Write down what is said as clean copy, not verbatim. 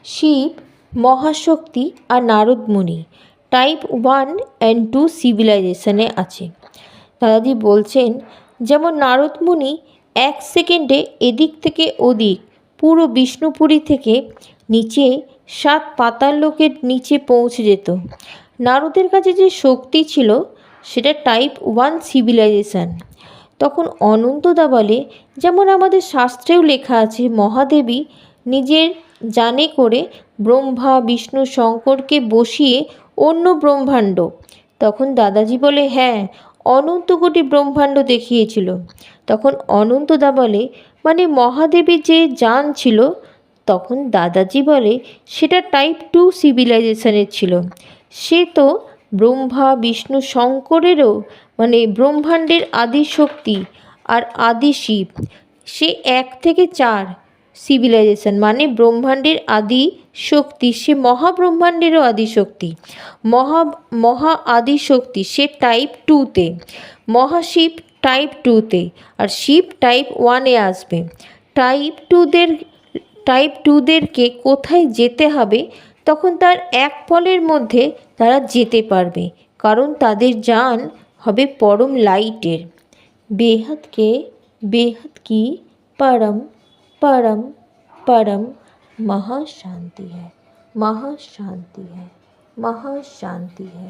শিব, মহাশক্তি আর Naradmuni type 1 and 2 সিভিলাইজেশনে আছে। দাদাজি বলছেন, যেমন নারদমুনি 1 সেকেন্ডে এদিক থেকে ওদিক পুরো বিষ্ণুপুরী থেকে নিচে 7 পাতাল লোকের নিচে পৌঁছে যেত। নারদের কাছে যে শক্তি ছিল সেটা টাইপ 1 সিভিলাইজেশন। তখন অনন্তদা বলে, যেমন আমাদের শাস্ত্রেও লেখা আছে মহাদেবী নিজের জানে করে ব্রহ্মা, বিষ্ণু, শঙ্করকে বসিয়ে অন্য ব্রহ্মাণ্ড। তখন দাদাজি বলে, হ্যাঁ, অনন্ত কোটি ব্রহ্মাণ্ড দেখিয়েছিল। তখন অনন্তদা বলে, মানে মহাদেবীর যে জান ছিল। তখন দাদাজি বলে, সেটা টাইপ 2 সিভিলাইজেশনের ছিল। সে তো ব্রহ্মা, বিষ্ণু, শঙ্করেরও মানে ব্রহ্মাণ্ডের আদি শক্তি আর আদি শিব। সে 1 থেকে 4 সিভিলাইজেশন মানে ব্রহ্মাণ্ডের আদি শক্তি, সে মহাব্রহ্মাণ্ডেরও আদি শক্তি। মহা আদি শক্তি সে টাইপ 2তে, মহাশিব টাইপ 2তে, আর শিব টাইপ 1-এ আসবে। টাইপ 2দেরকে কোথায় যেতে হবে, তখন তার এক পলের মধ্যে তারা যেতে পারবে, কারণ তাদের জান হবে পরম লাইটের। बेहद के बेहद की परम परम परम महाशांति है, महाशांति है, महाशांति है।